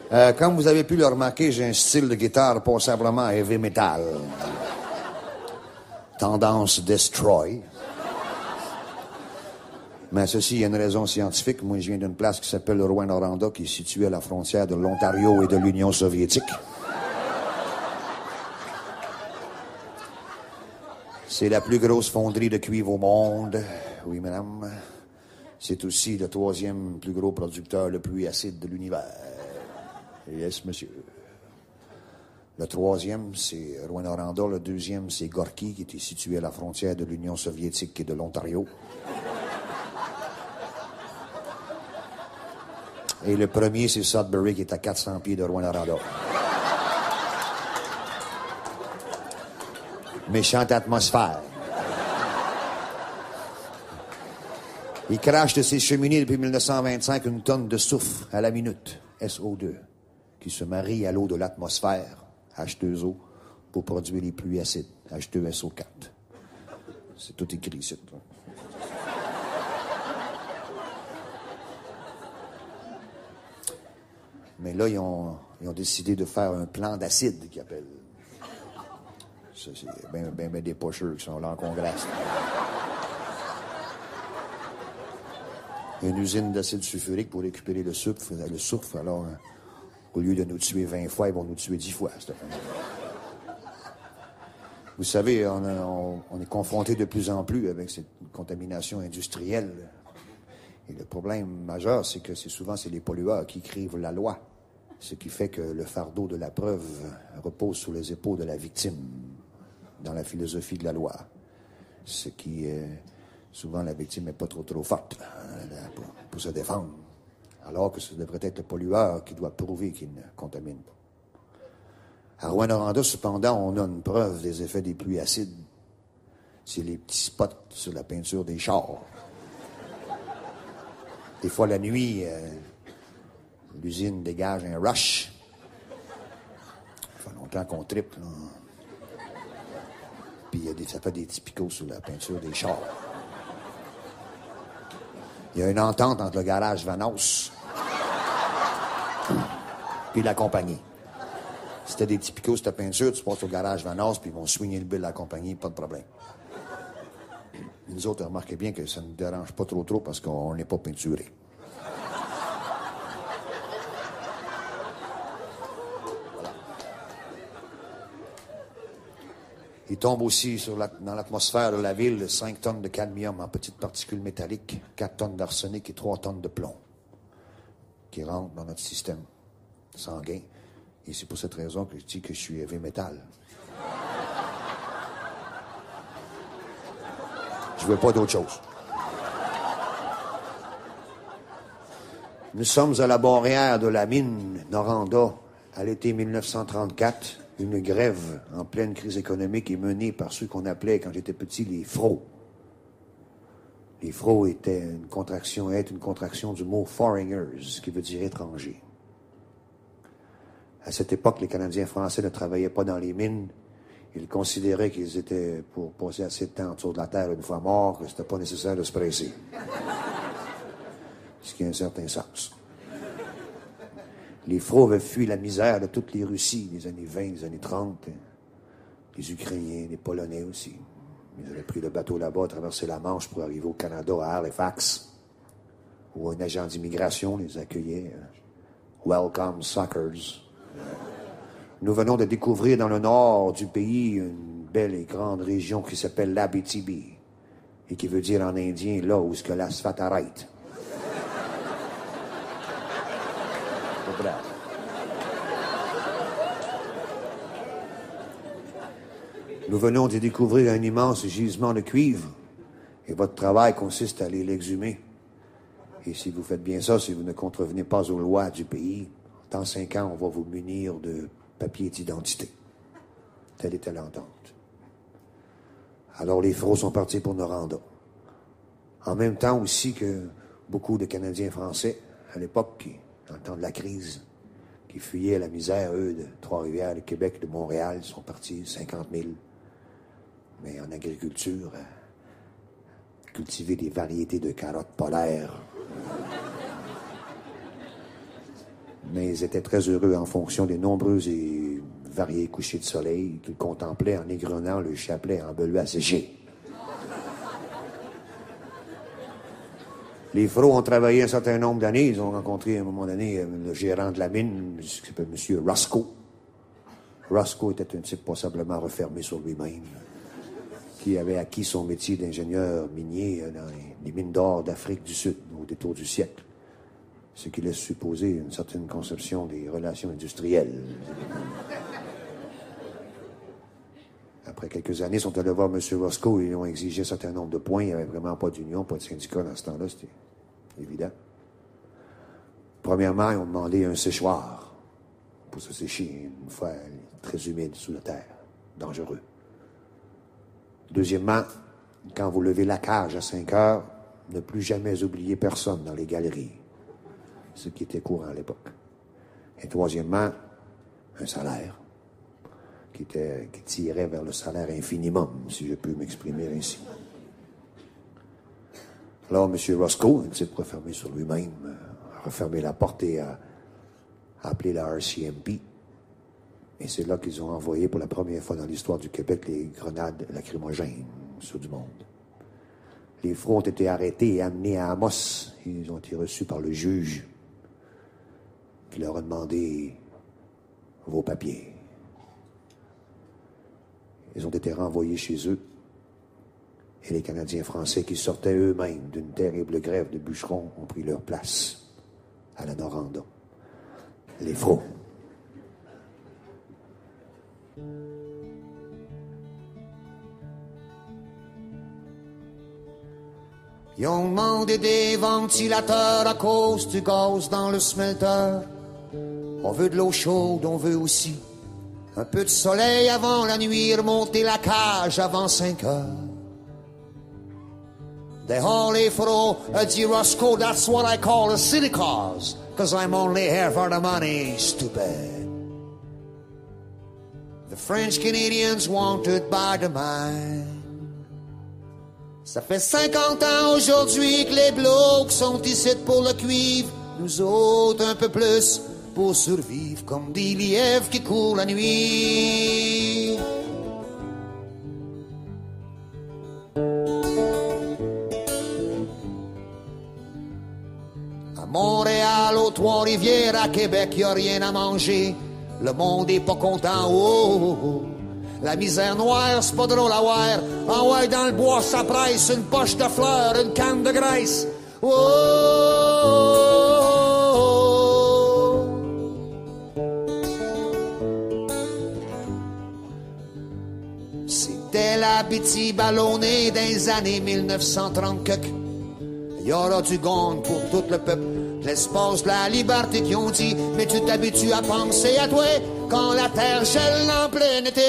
Comme vous avez pu le remarquer, j'ai un style de guitare passablement heavy metal. Tendance destroy. Mais ceci, il y a une raison scientifique. Moi, je viens d'une place qui s'appelle le Rouyn-Noranda, qui est située à la frontière de l'Ontario et de l'Union soviétique. C'est la plus grosse fonderie de cuivre au monde. Oui, madame. C'est aussi le 3e plus gros producteur de pluie acide de l'univers. Yes, monsieur. Le 3e, c'est Rouyn-Noranda. Le 2e, c'est Gorky, qui était situé à la frontière de l'Union soviétique et de l'Ontario. Et le premier, c'est Sudbury, qui est à 400 pieds de Rouyn-Noranda. Méchante atmosphère. Il crache de ses cheminées depuis 1925 une tonne de soufre à la minute, SO2, qui se marie à l'eau de l'atmosphère, H2O, pour produire les pluies acides, H2SO4. C'est tout écrit ici. Mais là, ils ont décidé de faire un plan d'acide qu'ils appellent. Ça, c'est bien des pocheurs qui sont là en congrès. Une usine d'acide sulfurique pour récupérer le soufre. Alors, au lieu de nous tuer 20 fois, ils vont nous tuer 10 fois. Vous savez, on est confronté de plus en plus avec cette contamination industrielle. Et le problème majeur, c'est que souvent, c'est les pollueurs qui écrivent la loi. Ce qui fait que le fardeau de la preuve repose sur les épaules de la victime dans la philosophie de la loi. Ce qui, souvent, la victime n'est pas trop forte pour se défendre. Alors que ce devrait être le pollueur qui doit prouver qu'il ne contamine pas. À Rouyn-Noranda, cependant, on a une preuve des effets des pluies acides. C'est les petits spots sur la peinture des chars. Des fois, la nuit, l'usine dégage un rush. Ça fait longtemps qu'on triple, là. Puis ça fait des petits picots sur la peinture des chars. Il y a une entente entre le garage Vanos puis la compagnie. Si t'as des petits picots sur ta peinture, tu passes au garage Vanos, puis ils vont soigner le bill de la compagnie, pas de problème. Nous autres, remarquez bien que ça ne nous dérange pas trop parce qu'on n'est pas peinturé. Il tombe aussi dans l'atmosphère de la ville 5 tonnes de cadmium en petites particules métalliques, 4 tonnes d'arsenic et 3 tonnes de plomb qui rentrent dans notre système sanguin. Et c'est pour cette raison que je dis que je suis heavy metal. Je veux pas d'autre chose. Nous sommes à la barrière de la mine Noranda à l'été 1934. Une grève en pleine crise économique est menée par ceux qu'on appelait, quand j'étais petit, les fros. Les fros étaient une contraction du mot foreigners, qui veut dire étranger. À cette époque, les Canadiens français ne travaillaient pas dans les mines. Ils considéraient qu'ils étaient, pour passer assez de temps autour de la terre une fois morts, que c'était pas nécessaire de se presser. Ce qui a un certain sens. Les fros avaient fui la misère de toutes les Russies des années 20, des années 30. Les Ukrainiens, les Polonais aussi. Ils avaient pris le bateau là-bas, traversé la Manche pour arriver au Canada, à Halifax, où un agent d'immigration les accueillait. Welcome, suckers. Nous venons de découvrir dans le nord du pays une belle et grande région qui s'appelle l'Abitibi, et qui veut dire en indien là où ce que l'asphalte arrête. Nous venons de découvrir un immense gisement de cuivre et votre travail consiste à aller l'exhumer. Et si vous faites bien ça, si vous ne contrevenez pas aux lois du pays, dans 5 ans, on va vous munir de papier d'identité. Telle était l'entente. Alors les fros sont partis pour Noranda. En même temps aussi que beaucoup de Canadiens français, à l'époque, dans le temps de la crise, qui fuyaient la misère, eux, de Trois-Rivières, de Québec, de Montréal, sont partis 50 000. Mais en agriculture, cultiver des variétés de carottes polaires, Mais ils étaient très heureux en fonction des nombreux et variés couchers de soleil qu'ils contemplaient en égrenant le chapelet en belue asséché. Les Fros ont travaillé un certain nombre d'années. Ils ont rencontré à un moment donné le gérant de la mine, qui s'appelle M. Roscoe. Roscoe était un type passablement refermé sur lui-même, qui avait acquis son métier d'ingénieur minier dans les mines d'or d'Afrique du Sud, au détour du siècle. Ce qui laisse supposer une certaine conception des relations industrielles. Après quelques années, ils sont allés voir M. Roscoe et ils ont exigé un certain nombre de points. Il n'y avait vraiment pas d'union, pas de syndicat dans ce temps-là, c'était évident. Premièrement, ils ont demandé un séchoir pour se sécher une fois très humide sous la terre. Dangereux. Deuxièmement, quand vous levez la cage à 5 heures, ne plus jamais oublier personne dans les galeries. Ce qui était courant à l'époque. Et troisièmement, un salaire qui tirait vers le salaire infinimum, si je peux m'exprimer ainsi. Alors, M. Roscoe, un type refermé sur lui-même, a refermé la porte et a appelé la RCMP. Et c'est là qu'ils ont envoyé pour la première fois dans l'histoire du Québec les grenades lacrymogènes sur du monde. Les Fros ont été arrêtés et amenés à Amos. Ils ont été reçus par le juge qui leur a demandé vos papiers. Ils ont été renvoyés chez eux. Et les Canadiens français qui sortaient eux-mêmes d'une terrible grève de bûcherons ont pris leur place à la Noranda. Les Fros. Ils ont demandé des ventilateurs à cause du gaz dans le smelter. On veut de l'eau chaude, on veut aussi un peu de soleil avant la nuit, remonter la cage avant 5 heures. They all les Fros a dit Roscoe, that's what I call a city cause, 'cause I'm only here for the money, stupid. The French Canadians wanted by the mine. Ça fait 50 ans aujourd'hui que les blocs sont ici pour le cuivre, nous autres un peu plus pour survivre comme des lièvres qui courent la nuit. À Montréal, aux Trois-Rivières, à Québec, y a rien à manger. Le monde est pas content, oh, oh, oh. La misère noire, c'est pas drôle à voir. En ouais, dans le bois, ça presse une poche de fleurs, une canne de graisse. Oh, oh, oh. C'était l'Abitibi-Ballonné des années 1930 quelque. Il y aura du gong pour tout le peuple, l'espace de la liberté qui ont dit. Mais tu t'habitues à penser à toi quand la terre gèle en plein été.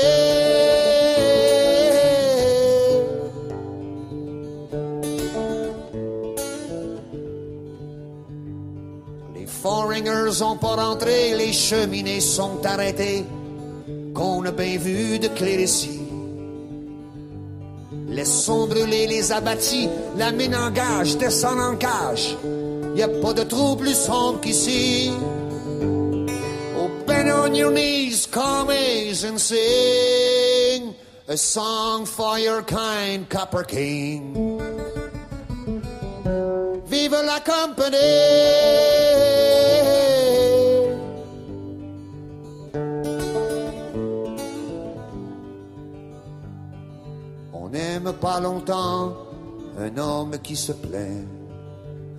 Les foreigners ont pas rentré, les cheminées sont arrêtées. Qu'on a bien vu de Clérisy. Laissons brûler les abattis, la mine en gage, descend en cage. Y a pas de trou plus sombre qu'ici. Oh, bend on your knees, commies, and sing a song for your kind Copper King. Vive la compagnie! On n'aime pas longtemps un homme qui se plaint.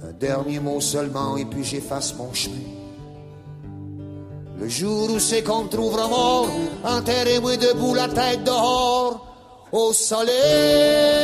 Un dernier mot seulement et puis j'efface mon chemin. Le jour où c'est qu'on me trouvera mort, enterrez-moi debout la tête dehors au soleil.